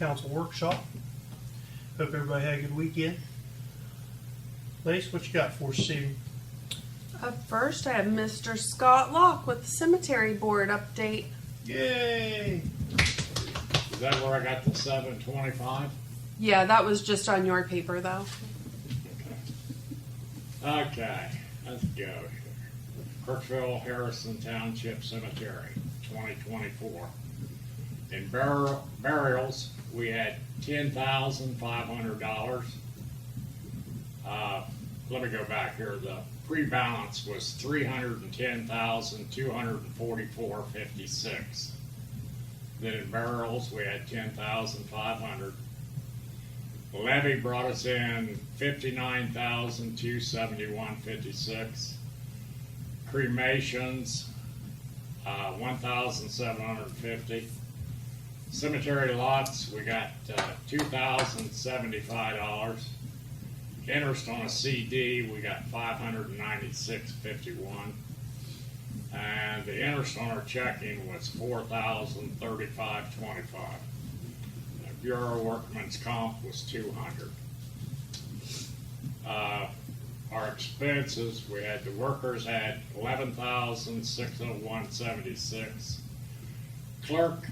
Council workshop. Hope everybody had a good weekend. Lacey, what you got for us this evening? Up first, I have Mr. Scott Locke with the Cemetery Board update. Yay! Is that where I got the 725? Yeah, that was just on your paper, though. Okay, let's go here. Crooksville Harrison Township Cemetery, 2024. In burials, we had $10,500. Let me go back here. The pre-balance was $310,244.56. Then in burials, we had $10,500. The levy brought us in $59,271.56. Cremations, $1,750. Cemetery lots, we got $2,075. Interest on a CD, we got $596.51. And the interest on our checking was $4,035.25. Bureau Workman's Comp was $200. Our expenses, we had the workers had $11,601.76. Clerk,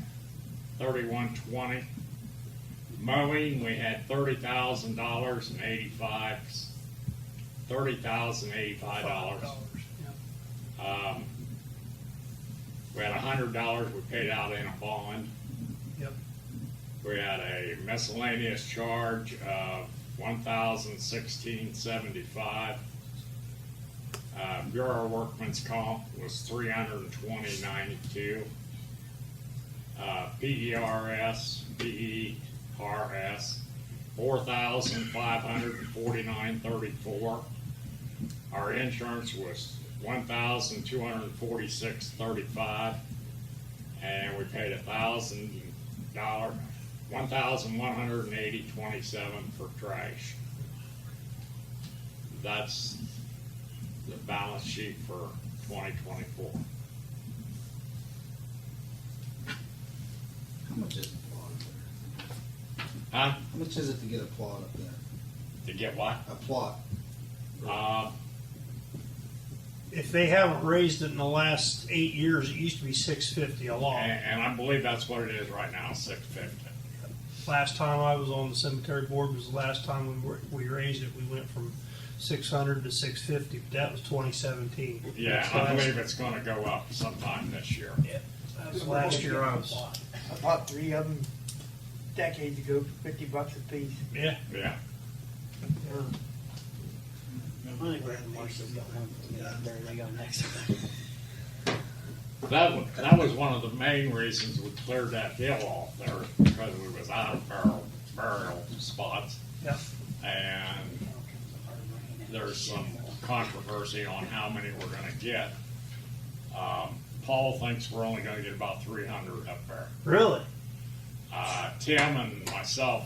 $31.20. Mowing, we had $30,085. We had $100 we paid out in a bond. Yep. We had a miscellaneous charge of $1,016.75. Bureau Workman's Comp was $320.92. PERS, $4,549.34. Our insurance was $1,246.35, and we paid $1,180.27 for trash. That's the balance sheet for 2024. How much is a plot up there? Huh? How much is it to get a plot up there? To get what? A plot. If they haven't raised it in the last 8 years, it used to be $650 a lot. And I believe that's what it is right now, $650. Last time I was on the cemetery board was the last time we raised it. We went from 600 to 650, but that was 2017. Yeah, That's I last- believe it's gonna go up sometime this year. Yeah, that was last year I was. I bought 3 of them decades ago for $50 a piece. Yeah. Yeah. I think we're in Marshall's got one. Yeah, there they go next. That was one of the main reasons we cleared that hill off there, because we was out of burial spots. Yeah. And there's some controversy on how many we're gonna get. Paul thinks we're only gonna get about 300 up there. Really? Tim and myself,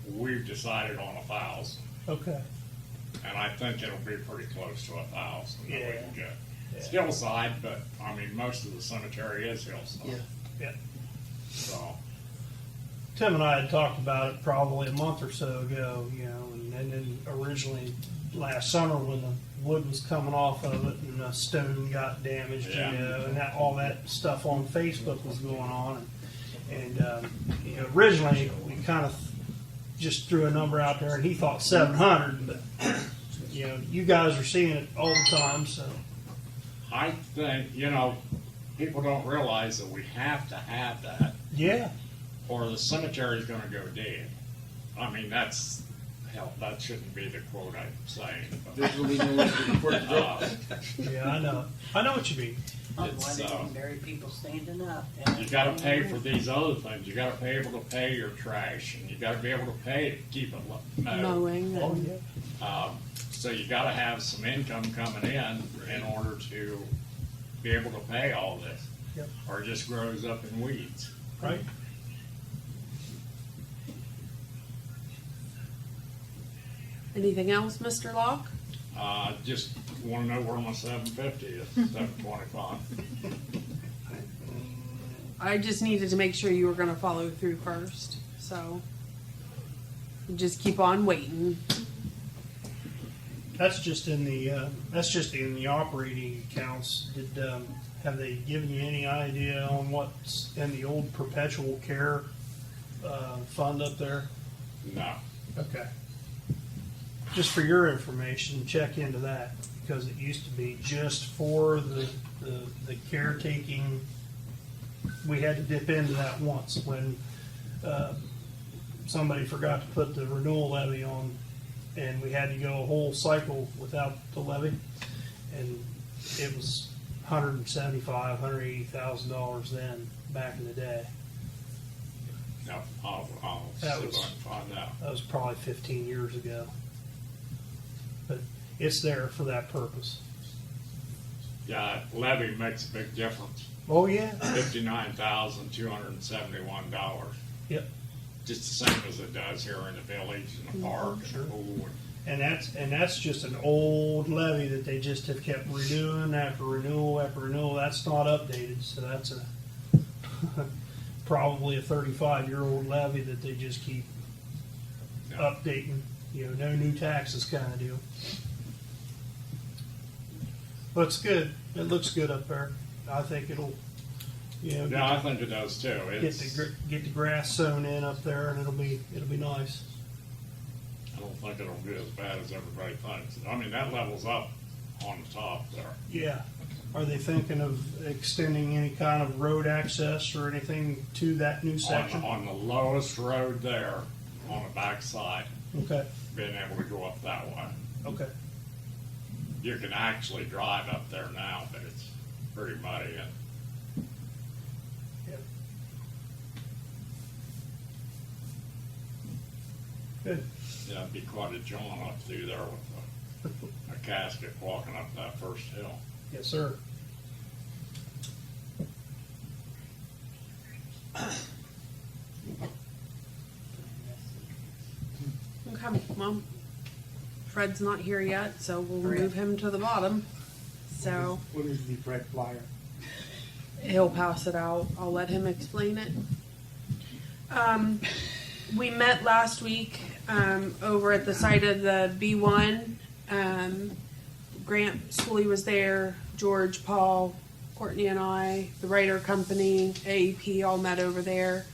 we've decided on 1,000. Okay. And I think it'll be pretty close to 1,000 that we Yeah. can get. It's Yeah. hillside, but I mean, most of the cemetery is hillside. Yeah. Yeah. So, Tim and I had talked about it probably a month or so ago, you know, and then originally last summer when the wood was coming off of it and the stone got damaged, Yeah. you know, and that, all that stuff on Facebook was going on. And you know, originally we kind of just threw a number out there and he thought 700, but you know, you guys are seeing it all the time, so. I think, you know, people don't realize that we have to have that Yeah. or the cemetery's gonna go dead. I mean, that's, hell, that shouldn't be the quote I'm saying. But, There's gonna be no way to report it. Yeah, I know. I know what you mean. Why It's, they can bury people standing up. you gotta pay for these other things. You gotta be able to pay your trash, and you gotta be able to pay to keep it mowed. Mowing. Oh, And yeah. So you gotta have some income coming in order to be able to pay all this. Yep. Or it just grows up in weeds. Right? Anything else, Mr. Locke? Just wanna know where my 750 is, 725. I just needed to make sure you were gonna follow through first, So just keep on waiting. That's just in the operating accounts. Have they given you any idea on what's in the old perpetual care fund up there? No. Okay. Just for your information, check into that, because it used to be just for the caretaking. We had to dip into that once when somebody forgot to put the renewal levy on, and we had to go a whole cycle without the levy, and it was $175,000, $180,000 then, back in the day. No, I'll see That if I was- can find out. That was probably 15 years ago. But it's there for that purpose. Yeah, levy makes a big difference. Oh, yeah. $59,271. Yep. Just the same as it does here in the village and the park Sure. and the pool. And that's just an old levy that they just have kept renewing after renewal after renewal. That's not updated, so that's a probably a 35-year-old levy that they just keep Yeah. updating. No new taxes kind of deal. Looks good. It looks good up there. I think it'll, Yeah, I think it does too. get the grass sown in up there, and it'll be nice. I don't think it'll be as bad as everybody thinks. I mean, that levels up on the top there. Yeah. Are they thinking of extending any kind of road access or anything to that new section? On the lowest road there, on the backside, Okay. being able to go up that way. Okay. You can actually drive up there now, but it's pretty muddy and Yep. Good. yeah, it'd be quite a jaunt up through there with a casket walking up that first hill. Yes, sir. Okay, well, Fred's not here yet, so we'll move him to the bottom. So What is the Fred flyer? he'll pass it out. I'll let him explain it. We met last week over at the site of the B1. Grant Schooley was there, George, Paul, Courtney and I, the writer company, AEP all met over there.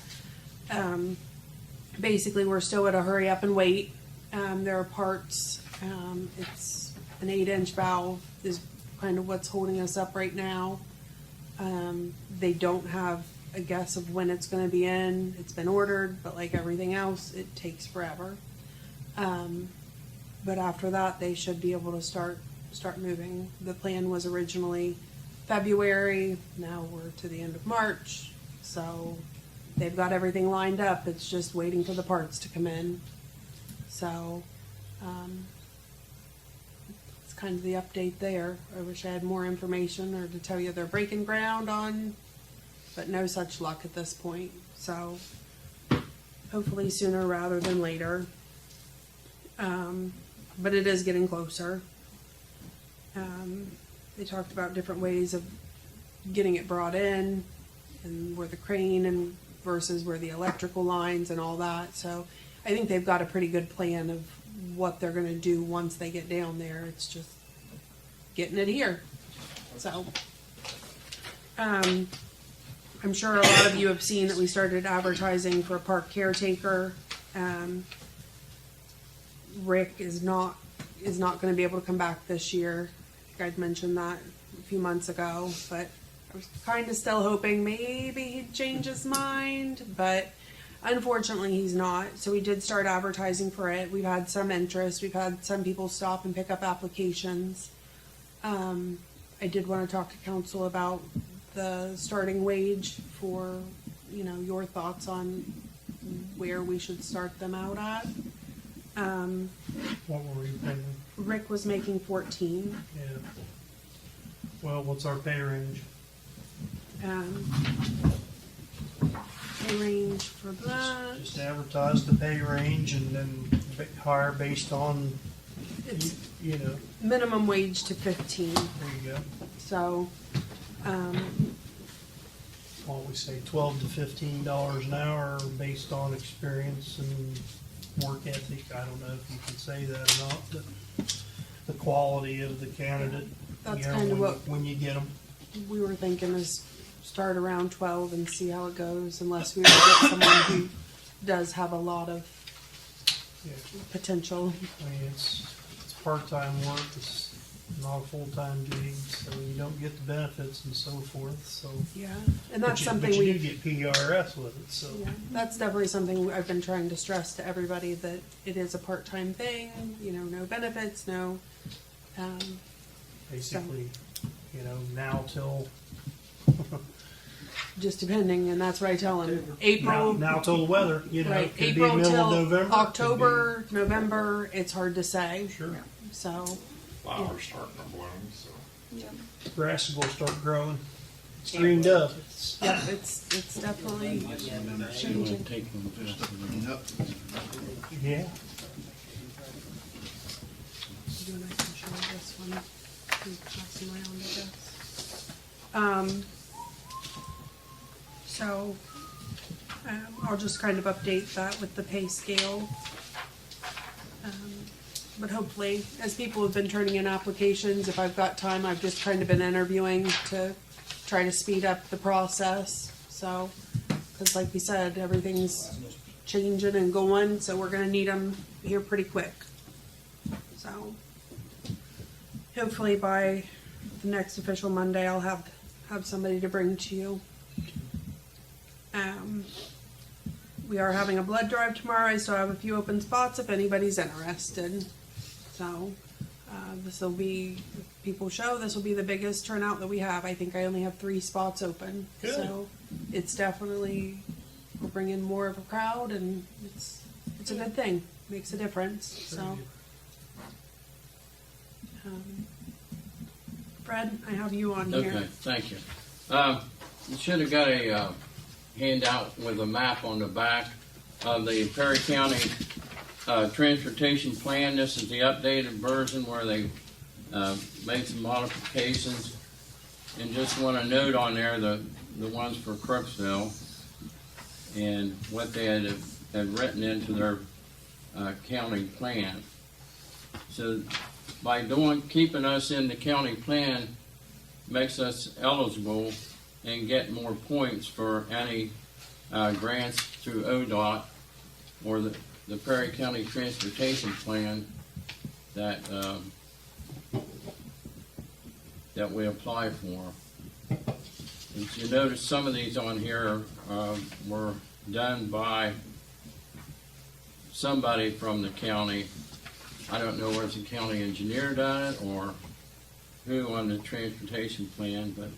Basically, we're still at a hurry up and wait. There are parts. It's an 8-inch valve is kind of what's holding us up right now. They don't have a guess of when it's going to be in. It's been ordered, but like everything else, it takes forever. But after that, they should be able to start moving. The plan was originally February. Now we're to the end of March, so they've got everything lined up. It's just waiting for the parts to come in. So it's kind of the update there. I wish I had more information or to tell you they're breaking ground on, but no such luck at this point. So hopefully sooner rather than later. But it is getting closer. They talked about different ways of getting it brought in, and where the crane and versus where the electrical lines and all that. So I think they've got a pretty good plan of what they're going to do once they get down there. It's just getting it here. So I'm sure a lot of you have seen that we started advertising for a park caretaker. Rick is not going to be able to come back this year. I think I'd mentioned that a few months ago, but I was kind of still hoping maybe he'd change his mind, but unfortunately he's not. So we did start advertising for it. We've had some interest. We've had some people stop and pick up applications. I did want to talk to council about the starting wage for, your thoughts on where we should start them out at. What were you thinking? Rick was making 14. Yeah. Well, what's our pay range? Pay range for that. Just advertise the pay range and then hire based on, It's there minimum wage to 15. you go. So, what we say, $12 to $15 an hour based on experience and work ethic. I don't know if you can say that or not, but the quality of the candidate. That's you know, kinda when- what- when you get them. We were thinking is start around 12 and see how it goes, unless we were to get someone who does have a lot of Yeah. potential. I mean, it's part-time work. It's not a full-time gig, so you don't get the benefits and so forth. So, Yeah, and that's but something you we. do get PRS with it. So, Yeah, that's definitely something I've been trying to stress to everybody, that it is a part-time thing. You know, no benefits, no. basically, you know, now till Just depending, and that's what I tell them. April, now till the weather. You know, right? it could April be middle till of November. it could October, November. It's hard to say. be- Sure, So Flowers starting to bloom, so. grass will start growing. It's greened up. It's, yeah, it's definitely changing. Clean up. yeah. You and I can share this one. You pass them around, I guess. So, I'll just kind of update that with the pay scale. But hopefully, as people have been turning in applications, if I've got time, I've just kind of been interviewing to try to speed up the process. So, because like we said, everything's changing and going, so we're gonna need them here pretty quick. So, hopefully by the next official Monday, I'll have somebody to bring to you. We are having a blood drive tomorrow. I still have a few open spots if anybody's interested. So, this will be, if people show, this will be the biggest turnout that we have. I think I only have 3 spots open. Good. So, it's definitely, we're bringing more of a crowd, and it's a good thing. Makes a difference. So, Fred, I have you on here. Okay, thank you. You should have got a handout with a map on the back of the Perry County Transportation Plan. This is the updated version where they made some modifications. And just want to note on there the ones for Crooksville and what they had written into their county plan. So by keeping us in the county plan makes us eligible and get more points for any grants through ODOT or the Perry County Transportation Plan that we apply for. As you notice, some of these on here were done by somebody from the county. I don't know whether it's the county engineer done it or who on the transportation plan, but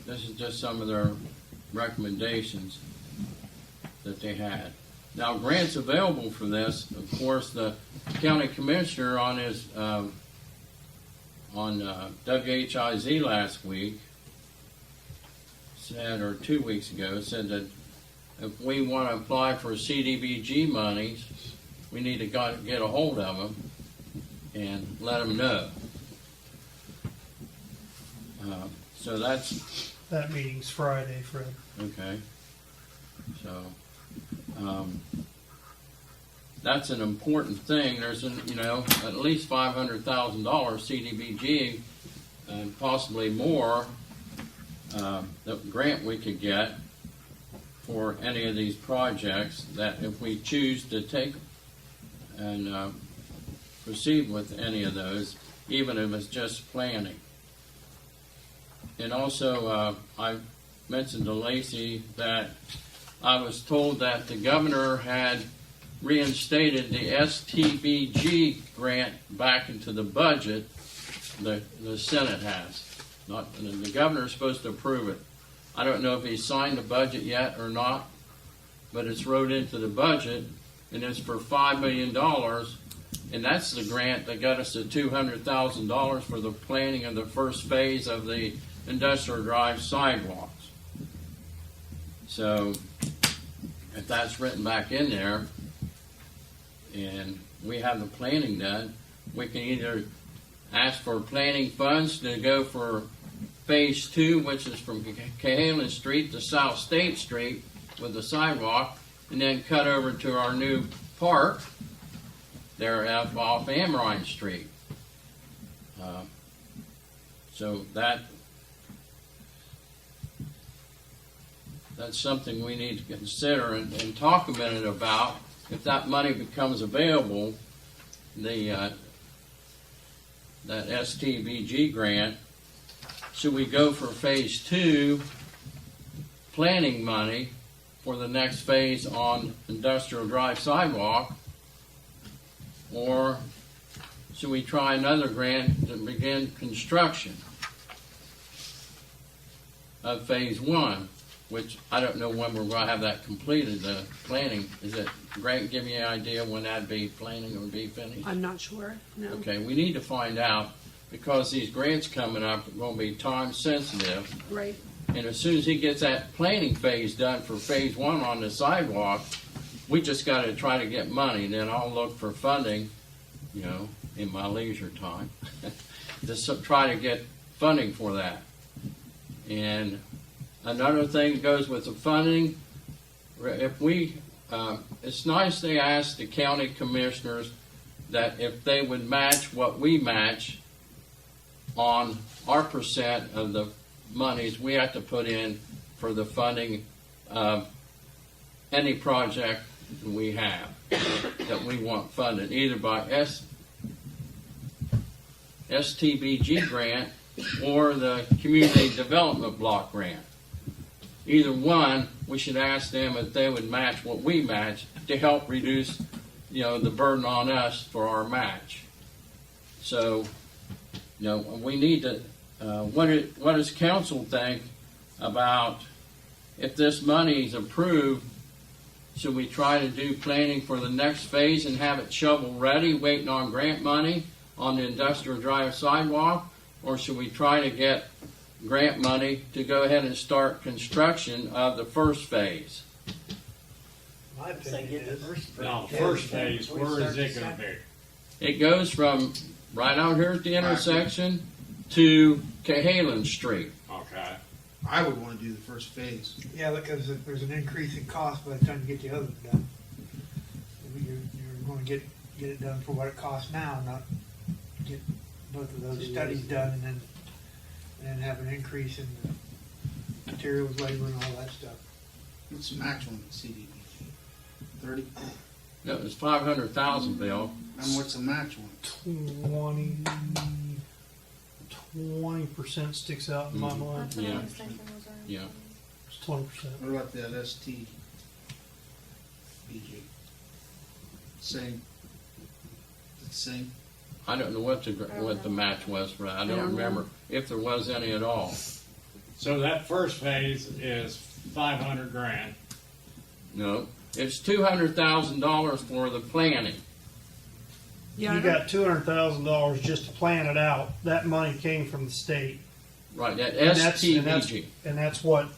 this is just some of their recommendations that they had. Now, grants available for this, of course, the county commissioner on his on WHIZ last week said, or 2 weeks ago, said that if we want to apply for CDBG monies, we need to get a hold of them and let them know. So That meeting's Friday, Fred. okay. So that's an important thing. There's at least $500,000 CDBG and possibly more the grant we could get for any of these projects that if we choose to take and proceed with any of those, even if it's just planning. And also, I mentioned to Lacey that I was told that the governor had reinstated the STBG grant back into the budget. The Senate has. The governor's supposed to approve it. I don't know if he signed the budget yet or not, but it's wrote into the budget, and it's for $5 million, and that's the grant that got us the $200,000 for the planning of the first phase of the industrial drive sidewalks. So, if that's written back in there, and we have the planning done, we can either ask for planning funds to go for phase 2, which is from Cahalan Street to South State Street with the sidewalk, and then cut over to our new park there off Amrine Street. So that's something we need to consider and talk a minute about. If that money becomes available, that STBG grant, should we go for phase 2 planning money for the next phase on Industrial Drive sidewalk, or should we try another grant to begin construction of phase 1, which I don't know when we're going to have that completed, the planning. Is it, Grant, give me an idea when that'd be planning or be finished? I'm not sure. No. Okay, we need to find out, because these grants coming up are going to be time sensitive. Right. And as soon as he gets that planning phase done for phase 1 on the sidewalk, we just got to try to get money. Then I'll look for funding, in my leisure time, to try to get funding for that. And another thing goes with the funding. If we, it's nice they asked the county commissioners that if they would match what we match on our percent of the monies we have to put in for the funding of any project we have that we want funded, either by STBG grant or the Community Development Block grant. Either one, we should ask them if they would match what we match to help reduce, the burden on us for our match. So, we need to, what does council think about if this money is approved? Should we try to do planning for the next phase and have it shovel ready, waiting on grant money on the Industrial Drive sidewalk? Or should we try to get grant money to go ahead and start construction of the first phase? My opinion is, Now, first phase, where is it gonna be? It goes from right out here at the intersection to Cahalan Street. Okay. I would want to do the first phase. yeah, because if there's an increase in cost by the time you get the other one done. You're gonna get it done for what it costs now, not get both of those studies done and then have an increase in the materials, labor, and all that stuff. What's the max one with CDBG? 30? That was 500,000, Bill. And what's the max one? 20% sticks out in my mind. That's what Yeah. I was thinking was our. Yeah. It's 20%. What about that STBG? Same? Is it the same? I don't know what the match was for that. I don't remember if there was any at all. So that first phase is 500 grand. No, it's $200,000 for the planning. Yeah. You got $200,000 just to plan it out. That money came from the state. Right, that And that's- STBG. And that's what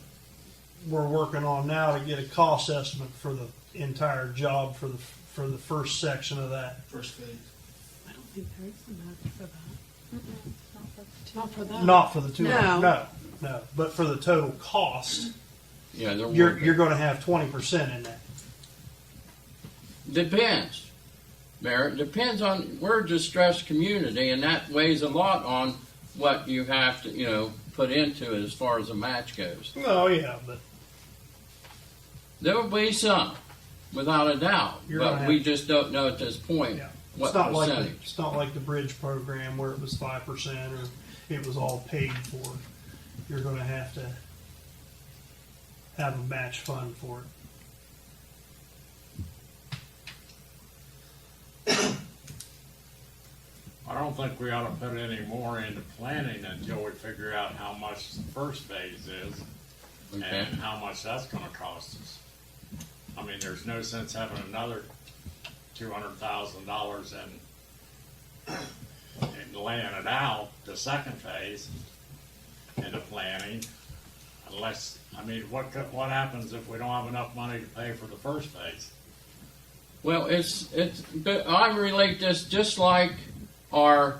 we're working on now to get a cost estimate for the entire job for the first section of that. First phase. I don't think there is a match for that. Not for the Not for that. Not for the 200. No. No. But for the total cost, Yeah, they're you're working. going to have 20% in that. Depends. Barrett, depends on, we're a distressed community, and that weighs a lot on what you have to, put into it as far as a match goes. Oh yeah, but There will be some, without a doubt, You're but gonna we have- just don't know at this point yeah, what it's not percentage. it's not like the bridge program where it was 5% or it was all paid for. You're going to have a match fund for it. I don't think we ought to put any more into planning until we figure out how much the first phase is Okay. and how much that's gonna cost us. I mean, there's no sense having another $200,000 in laying it out, the second phase, into planning, unless, what happens if we don't have enough money to pay for the first phase? Well, but I relate this just like our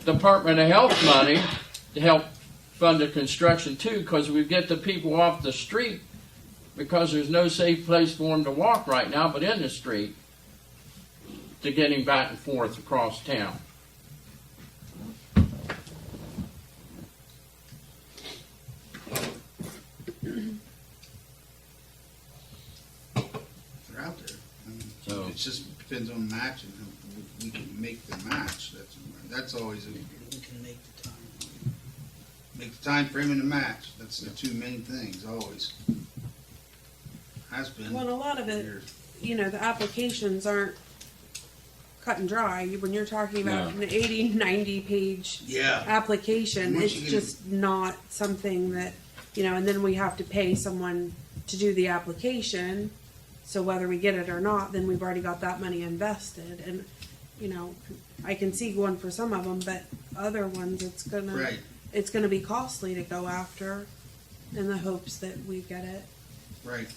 Department of Health money to help fund the construction too, because we get the people off the street because there's no safe place for them to walk right now but in the street to getting back and forth across town. They're out there. I mean, So- it just depends on matching. We can make the match. That's always We can make the time. make the time frame and the match. That's the two main things always. Has been. Well, and a lot of it, years. you know, the applications aren't cut and dry. When you're talking about No. an 80, 90 page Yeah. application, Once it's you get just not something that, you know, and then we have to pay someone to do the application. So whether we get it or not, then we've already got that money invested. And, you know, I can see going for some of them, but other ones, Right. it's gonna be costly to go after in the hopes that we get it. Right.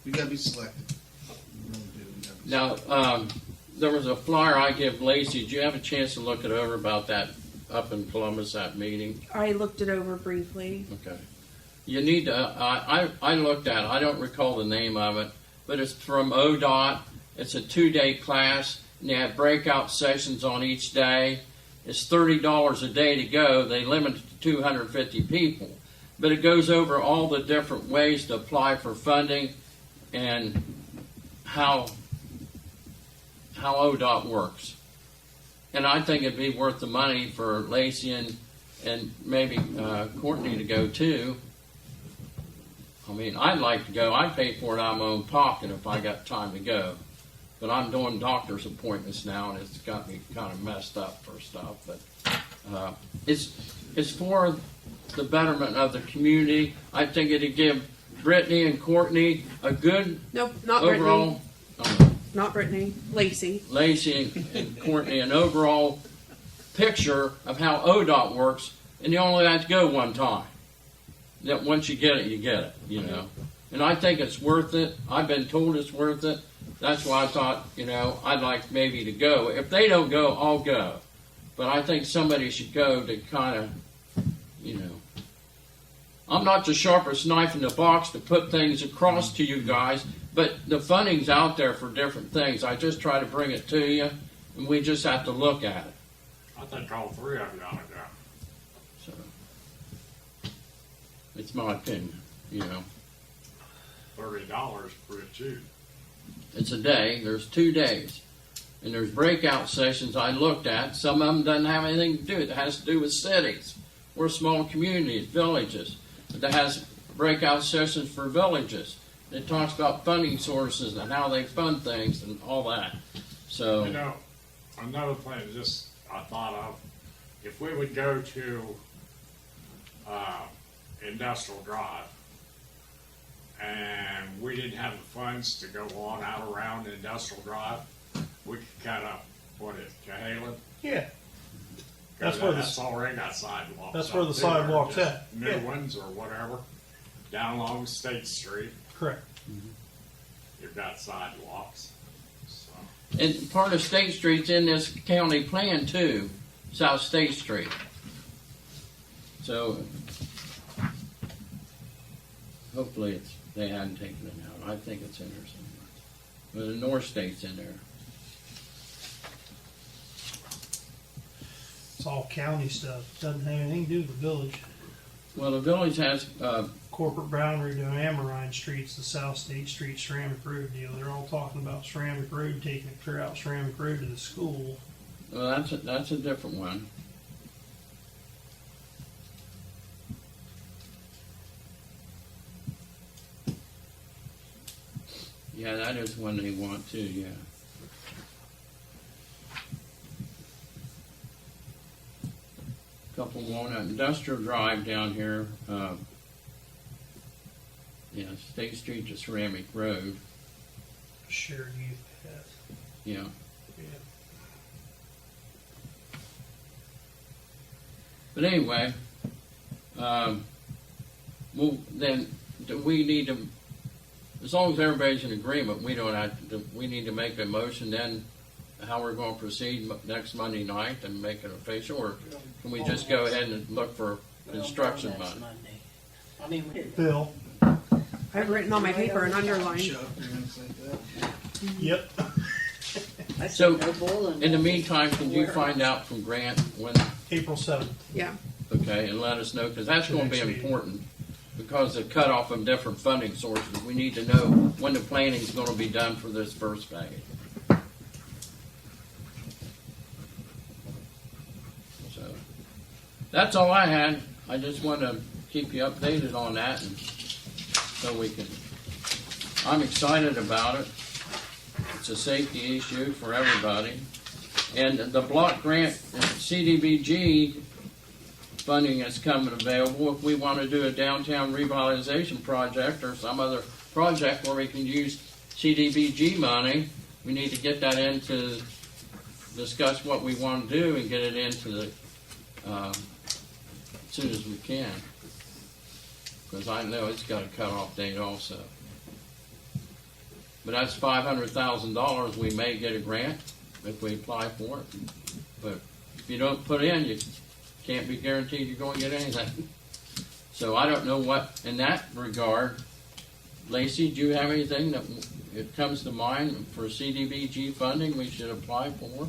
We gotta be selective. We really do. We gotta be Now, there was a flyer I give Lacey. Did you have a chance to look it over about that up in Columbus, that meeting? I looked it over briefly. Okay. You need to, I looked at it, I don't recall the name of it, but it's from ODOT. It's a 2-day class, and they have breakout sessions on each day. It's $30 a day to go. They limit it to 250 people. But it goes over all the different ways to apply for funding and how ODOT works. And I think it'd be worth the money for Lacey and maybe Courtney to go too. I mean, I'd like to go. I'd pay for it out of my own pocket if I got time to go. But I'm doing doctor's appointments now, and it's got me kind of messed up for stuff. But it's for the betterment of the community. I think it'd give Brittany and Courtney a good Nope, not Brittany. overall. Not Brittany. Lacey. Lacey and Courtney an overall picture of how ODOT works, and you only have to go one time. That once you get it, you know. And I think it's worth it. I've been told it's worth it. That's why I thought, you know, I'd like maybe to go. If they don't go, I'll go. But I think somebody should go to kind of, you know. I'm not the sharpest knife in the box to put things across to you guys, but the funding's out there for different things. I just try to bring it to you, and we just have to look at it. I think all three of them ought to go. So it's my opinion, you know. $30 pretty cheap. It's a day. There's 2 days, and there's breakout sessions I looked at. Some of them doesn't have anything to do. It has to do with cities. We're small communities, villages. But that has breakout sessions for villages. It talks about funding sources and how they fund things and all that. So You know, another thing just I thought of, if we would go to Industrial Drive and we didn't have the funds to go on out around Industrial Drive, we could kind of put it Cahalan. Yeah. That's where That's the, already got sidewalks. that's up where the there, sidewalk's just at. New Yeah. ones or whatever, down along State Street, correct. you've got sidewalks, so. and part of State Street's in this county plan too, South State Street. So hopefully they hadn't taken it out. I think it's in there somewhere. But the North State's in there. It's all county stuff. Doesn't have anything to do with the village. Well, the village has, Corporate boundary to Amarine Street's the South State Street Ceramic Road deal. They're all talking about Ceramic Road, taking it clear out Ceramic Road to the school. well, that's a different one. Yeah, that is one they want too, yeah. Couple Walnut Industrial Drive down here, yeah, State Street to Ceramic Road, Shared youth path. yeah. Yeah. But anyway, well, then, do we need to, as long as everybody's in agreement, we don't have to, we need to make a motion then how we're gonna proceed next Monday night and make it official, or can we just go ahead and look for construction Next money? Monday. I mean, we- Bill, I have written on my paper and underlined. Chuck, you're gonna think that? yep, I So, said no boiling. In the meantime, can you find out from Grant when, April 7th. Yeah. okay, and let us know, because that's gonna be Next meeting. important. Because the cutoff of different funding sources, we need to know when the planning's gonna be done for this first phase. So, that's all I had. I just wanted to keep you updated on that, and so we can, I'm excited about it. It's a safety issue for everybody. And the block grant, CDBG funding is coming available. If we want to do a downtown revitalization project or some other project where we can use CDBG money, we need to get that in to discuss what we want to do and get it into the, as soon as we can. Because I know it's got a cutoff date also. But that's $500,000. We may get a grant if we apply for it. But if you don't put in, you can't be guaranteed you're going to get anything. So I don't know what, in that regard, Lacey, do you have anything that it comes to mind for CDBG funding we should apply for?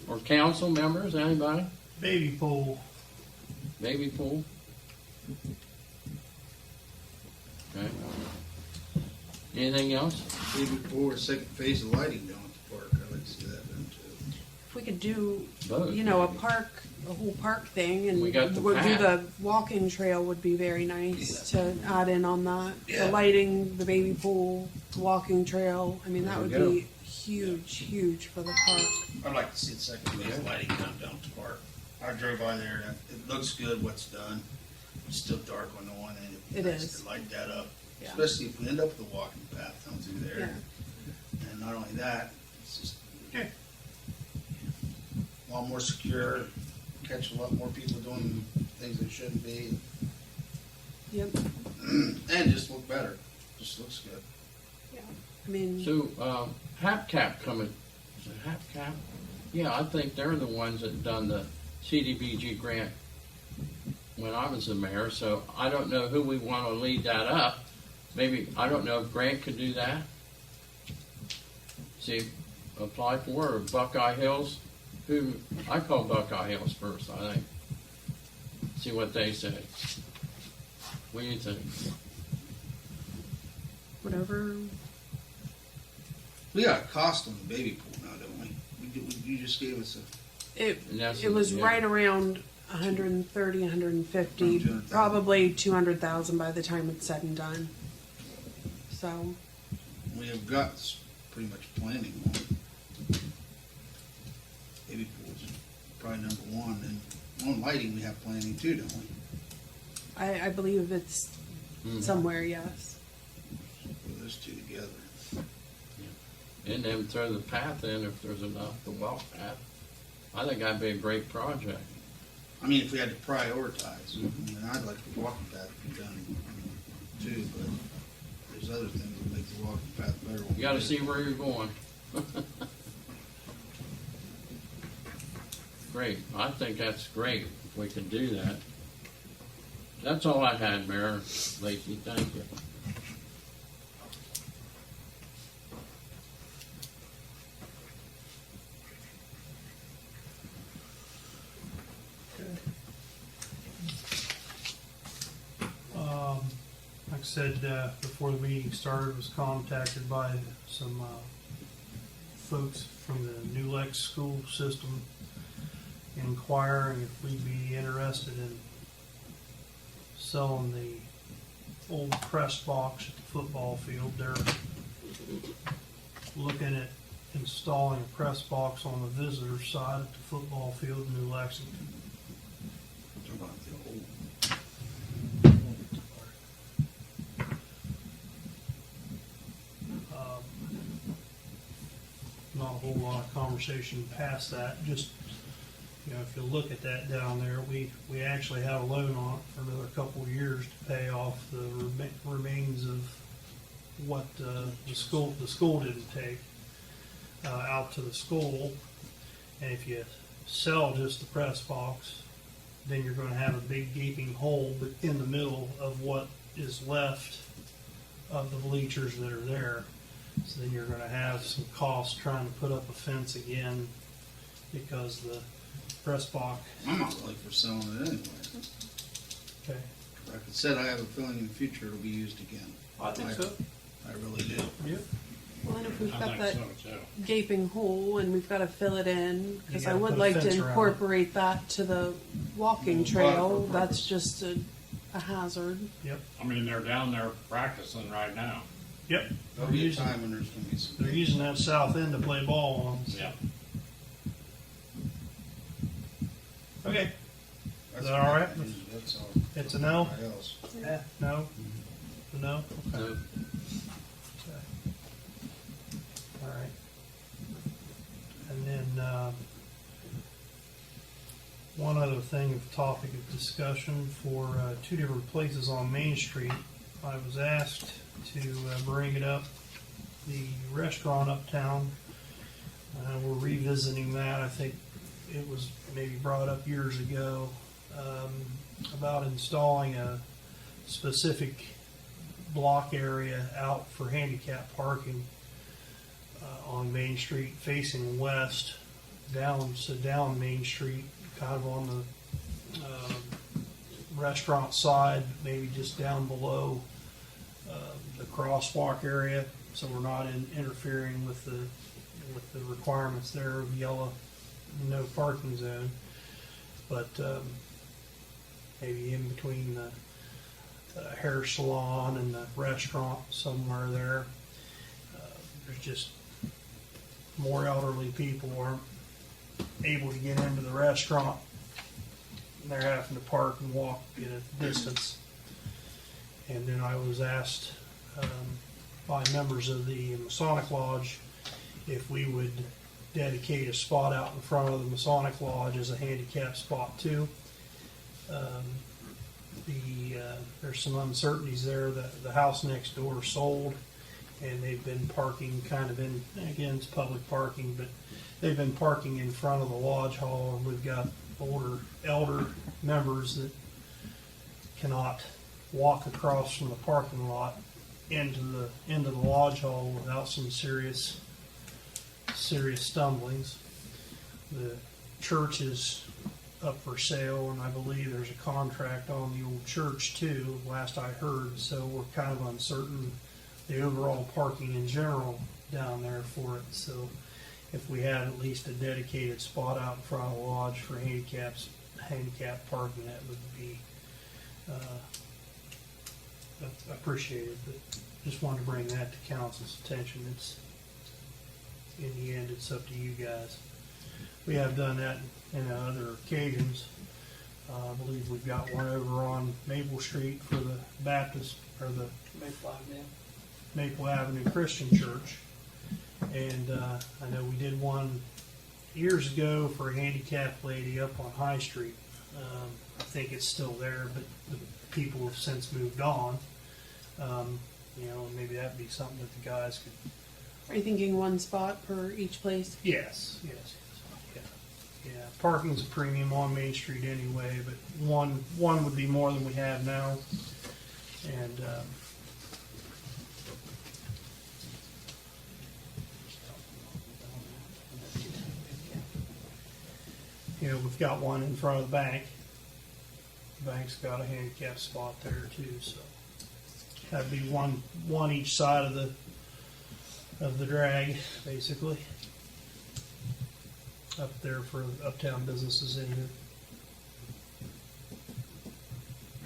Or council members, anybody? Baby pool. Baby pool? Okay. Anything else? Maybe before second phase of lighting down at the park, I'd like to see that done too. If we could do, Both, you know, a maybe. park, a whole park thing, and We got the would do path. the walking trail would be very nice to add in on that. Yeah. The lighting, the baby pool, the walking trail. I mean, that There would we go. be huge, huge for the park. I'd like to see the second phase of lighting come down at the park. I drove by there, and it looks good what's done. It's still dark on the one end. It Nice is. to light that up, Yeah. especially if we end up with a walking path down through Yeah. there. And not only that, it's just a lot more secure, catch a lot more people doing things they shouldn't be, Yep. and just look better. Just looks good. I mean, So, HapCap coming, is it HapCap? Yeah, I think they're the ones that done the CDBG grant when I was the mayor, so I don't know who we want to lead that up. Maybe, I don't know if Grant could do that. See, apply for, or Buckeye Hills, who, I call Buckeye Hills first, I think. See what they say. What do you think? whatever. We got a cost on the baby pool now, don't we? You just gave us It And that's- it was yeah. right around 130, 150, 200,000. probably 200,000 by the time it's said and done. So we have got pretty much planning on it. Baby pool's probably number one, and on lighting we have planning too, don't we? I believe it's Mhm. somewhere, yes. Put those two together. And then throw the path in if there's enough, the walk path. I think that'd be a great project. I mean, if we had to prioritize, I mean, I'd like the walking path to be done too, but there's other things that make the walking path better. You gotta see where you're going. Great, I think that's great if we can do that. That's all I had, Mayor Lacy, thank you. Like I said, before the meeting started, was contacted by some folks from the New Lex school system inquiring if we'd be interested in selling the old press box at the football field. They're looking at installing a press box on the visitor side at the football field in New Lexington. Talking about the old- Not a whole lot of conversation past that, just, you know, if you look at that down there, we actually have a loan on it for another couple of years to pay off the remains of what the school didn't take out to the school. And if you sell just the press box, then you're gonna have a big gaping hole in the middle of what is left of the bleachers that are there. So then you're gonna have some cost trying to put up a fence again, because the press box, I'm not really for selling it anyway. okay, Like I said, I have a feeling in the future it'll be used again. I think so. I really do. Yeah. Well, and if we've I got think that so too. gaping hole and we've got to fill it in, because I gotta would put a like to fence around it. incorporate that to the walking Well, trail. for That's just a hazard. Yep, I mean, they're down there practicing right now. yep. There'll They're be a using, time when there's gonna be some. they're using that south end to play ball on. Yeah. Okay, That's that all right? That's all. It's a no? Everybody else. Yeah. no? No? Okay. No, Okay. All right. And then, one other thing of topic of discussion for, two different places on Main Street. I was asked to bring it up, the restaurant uptown. We're revisiting that. I think it was maybe brought up years ago, about installing a specific block area out for handicap parking on Main Street facing west, down Main Street, kind of on the restaurant side, maybe just down below the crosswalk area, so we're not interfering with the requirements there of yellow no parking zone, but maybe in between the hair salon and the restaurant somewhere there. There's just more elderly people aren't able to get into the restaurant. They're having to park and walk at a distance. And then I was asked by members of the Masonic Lodge if we would dedicate a spot out in front of the Masonic Lodge as a handicap spot too. There's some uncertainties there. The house next door sold, and they've been parking kind of in, again, it's public parking, but they've been parking in front of the lodge hall, and we've got elder members that cannot walk across from the parking lot into the lodge hall without some serious stumblings. The church is up for sale, and I believe there's a contract on the old church too, last I heard, so we're kind of uncertain the overall parking in general down there for it. So if we had at least a dedicated spot out in front of the lodge for handicap parking, that would be appreciated. But just wanted to bring that to council's attention. It's, in the end, it's up to you guys. We have done that in other occasions. I believe we've got one over on Maple Street for the Baptist, or the Maple Avenue Christian Church. And I know we did one years ago for a handicapped lady up on High Street. I think it's still there, but the people have since moved on. Maybe that'd be something that the guys could. Are you thinking one spot per each place? Yes. Yeah. Parking's a premium on Main Street anyway, but one would be more than we have now. And we've got one in front of the bank. The bank's got a handicap spot there too, so that'd be one each side of the drag, basically. Up there for uptown businesses in here.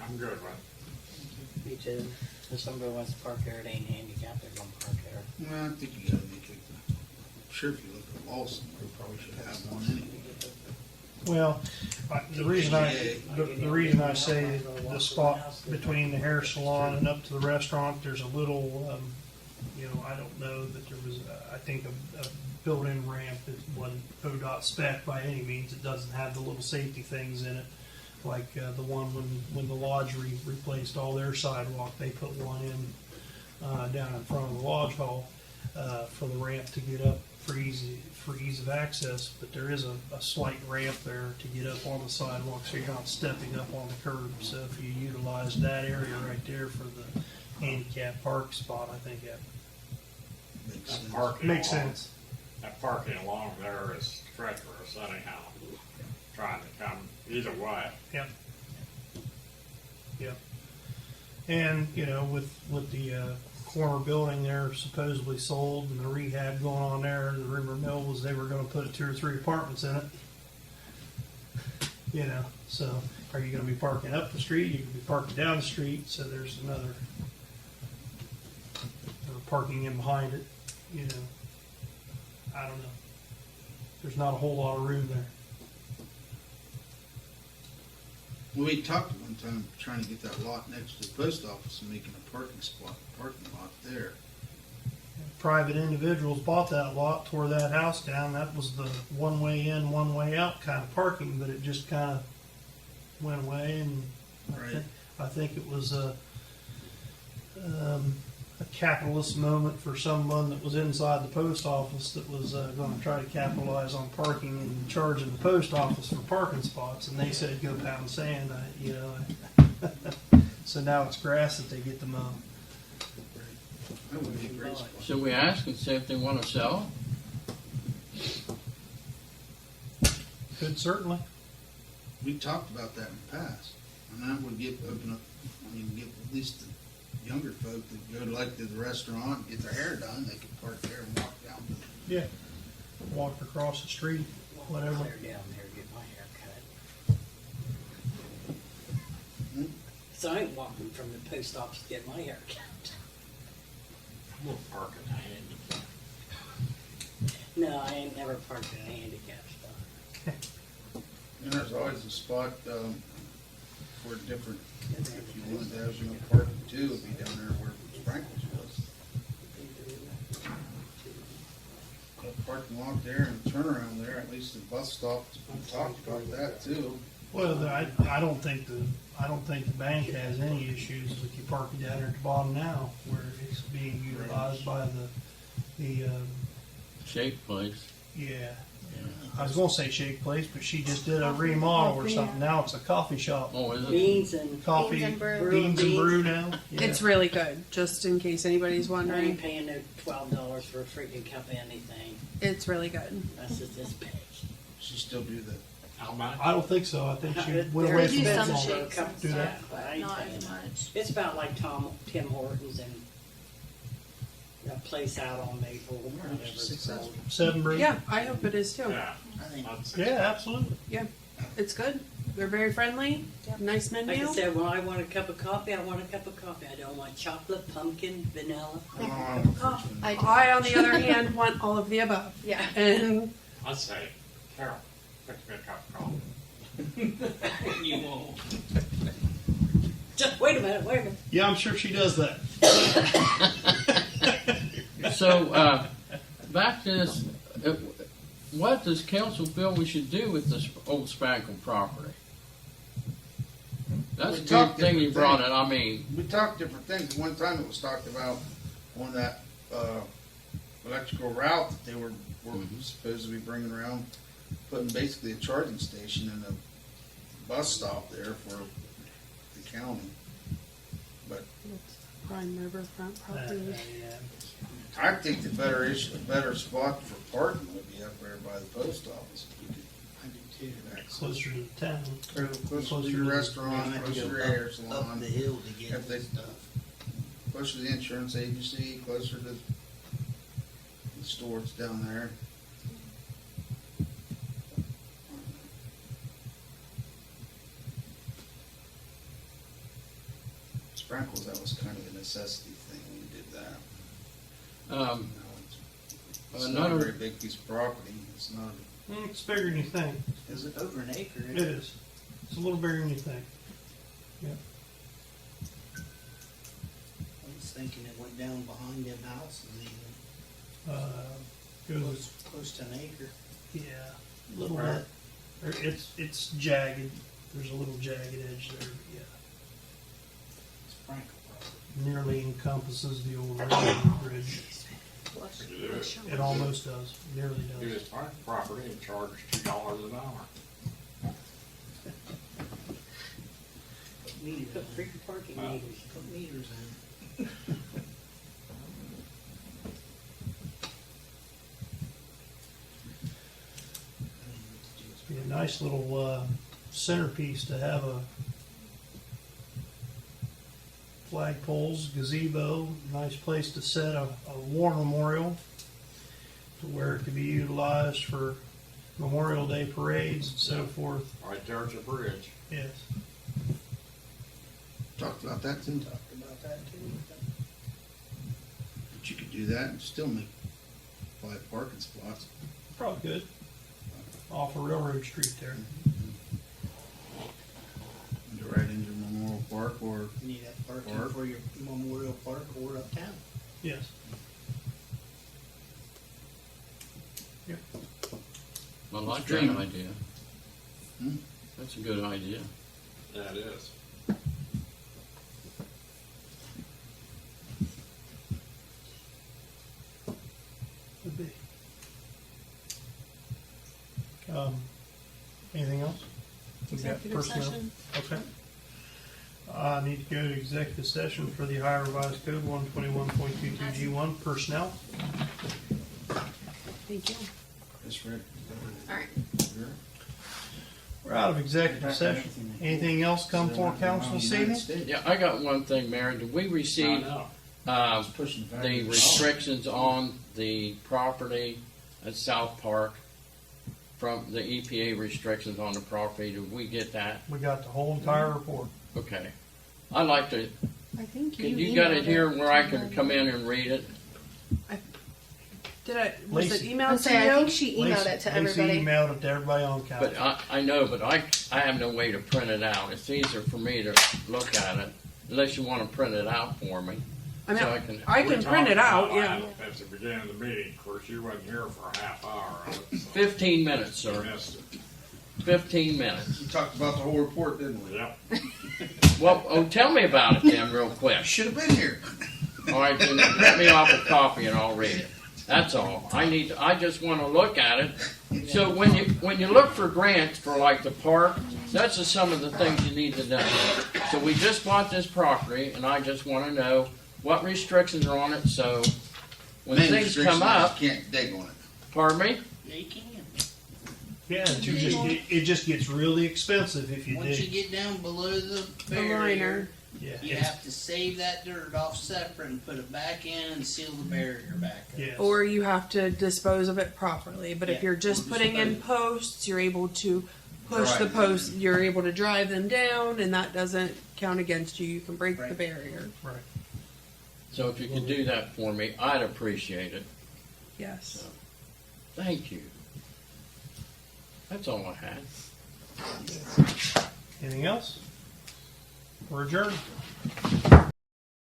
I'm good with Me too. If somebody wants to park there, it ain't handicapped, they're gonna park there. Well, I think you gotta make it, I'm sure if you look at Lawson, we probably should have one anyway. Well, the reason I say the spot between the hair salon and up to the restaurant, there's a little, I don't know that there was, I think a built-in ramp that wasn't ODOT spec by any means. It doesn't have the little safety things in it, like the one when the lodge replaced all their sidewalk, they put one in down in front of the lodge hall for the ramp to get up for ease of access, but there is a slight ramp there to get up on the sidewalk, so you're not stepping up on the curb. So if you utilize that area right there for the handicap park spot, I think that Makes That sense. parking makes along- sense. That parking along there is treacherous anyhow, trying to come either way. Yep. Yep. And, you know, with the corner building there supposedly sold and the rehab going on there, the rumor mill was they were gonna put 2 or 3 apartments in it. You know, so are you gonna be parking up the street? You can be parking down the street, so there's another parking in behind it, you know. I don't know. There's not a whole lot of room there. Well, we talked at one time trying to get that lot next to the post office and making a parking lot there. Private individuals bought that lot, tore that house down. That was the one way in, one way out kind of parking, but it just kind of went away. And Right. I think it was a capitalist moment for someone that was inside the post office that was going to try to capitalize on parking and charging the post office for parking spots. And they said, "Go pound sand," you know. So now it's grass that they get to mow. That would be a great spot. Should we ask and see if they want to sell? Could certainly. We talked about that in the past, and that would open up, get at least the younger folk that go to like to the restaurant, and get their hair done, they could park there and walk down to the. Yeah. Walk across the street, whatever. Clear down there, get my hair cut. Hmm? So I ain't walking from the post office to get my hair cut. We'll park at the handicap. No, I ain't never parked in a handicap spot. And there's always a spot, for different, if you wanted to have some parking too, it'd be down there where Sprinkles was. A parking lot there and a turnaround there, at least the bus stop, we talked about that too. Well, I don't think the bank has any issues with you parking down there at the bottom now, where it's being utilized by the Shake place. yeah. I was gonna say Shake Place, but she just did a remodel or something. Now it's a coffee shop. Oh, is it? Beans and Coffee, Beans and brew. beans and brew now. Yeah. It's really good, just in case anybody's I ain't wondering. paying no $12 for a freaking cup of anything. It's really good. That's just this big. She still do that. How much? I don't think so. I think she went They're away do from that some long. shakes and Do that. stuff, I but ain't not paying as that. much. It's about like Tim Hortons and that place out on Maple, whatever it's called. 7 brew. Yeah, I hope it is too. Yeah. I think, That's Yeah, absolutely. It's good. They're very friendly. Yep. Nice like menu. I said, when I want a cup of coffee, I want a cup of coffee. I don't want chocolate, pumpkin, vanilla. I, on the other hand, want all of the above. Yeah. And I'd say, Carol, fix me a cup of coffee. You won't. Just wait a minute. Yeah, I'm sure she does that. So, back to this, what does council feel we should do with this old Spankle property? That's We a good talked thing you different brought things. it, I mean, We talked different things. One time it was talked about on that, electrical route that they were supposed to be bringing around, putting basically a charging station and a bus stop there for the county. But Prime Riverfront property. I think the better spot for parking would be up there by the post office. If we could I do too. Closer to the town. Closer to your restaurant, closer to your hair Up salon, the hill to get If they- this stuff. closer to the insurance agency, closer to the stores down there. Sprinkles, that was kind of a necessity thing when we did that. You know, it's not a another- very big piece of property. It's not, It's bigger than you think. Is it over an acre? It is. It's a little bigger than you think. I was thinking it went down behind them houses even, Goes, close to an acre. yeah, a little bit. It's jagged. There's a little jagged edge there. Yeah, Sprinkle property. nearly encompasses the old railroad bridge. flush. You do it. It almost does, nearly Do does. his property and charge $2 an hour. Put meters Put in. free parking Wow. meters. Put meters in. Be a nice little centerpiece to have a flagpoles, gazebo, nice place to set a war memorial to where it could be utilized for Memorial Day parades and so forth. Right there at the bridge. Yes. Talked about that too, Talked about that too. but you could do that and still make 5 parking spots. Probably good. Off of Railroad Street there. Go right into Memorial Park or You need that parking Park. for your Memorial Park or uptown. Yes. I like that Stream. idea. Hmm? That's a good idea. Yeah, it is. Would be. Anything else? We got Executive personnel? session. Okay. I need to go to executive session for the Ohio Revised Code 121.22G1 personnel. Thank you. That's right. All right. We're out of executive session. Anything else come for council this evening? Yeah, I got one thing, Mary. Did we I receive know. the restrictions on the property at South Park from the EPA restrictions on the property? Did we get that? We got the whole entire report. Okay. I'd like to, I think can you got it emailed here where I to can them. come in and read it? Did I? Was it Lacey. emailed I'll to say, I you? think she emailed it to Lacey everybody. emailed it to everybody on council. But I know, but I have no way to print it out. It's easier for me to look at it, unless you want to print it out for me. I mean, So I I can- can, We print it talked out. about Yeah. that At the beginning of the meeting, of course, you wasn't here for a half hour. of it, so 15 minutes, you sir. missed it. 15 minutes. We talked about the whole report, didn't we? Yep. Well, tell me about it then, real quick. Should have been here. All right, then let me off a copy and I'll read it. That's all. I just want to look at it. So when you look for grants for like the park, that's just some of the things you need to know. So we just bought this property, and I just want to know what restrictions are on it. So when Main things restriction come is up, you can't dig on it. pardon me. Yeah, you can. Yeah, it just gets really expensive if you Once you dig. get down below the The barrier, liner. Yeah, you it's- have to save that dirt off separate and put it back in and seal the barrier back up. yes. Or you have to dispose of it properly. But if Yeah, you're just or putting in dispose. posts, you're able to push the Drive them. posts. You're able to drive them down, and that doesn't count against you. You can break the Right. barrier. Right. So if you could do that for me, I'd appreciate it. Yes. Thank you. That's all I had. Anything else? We're adjourned.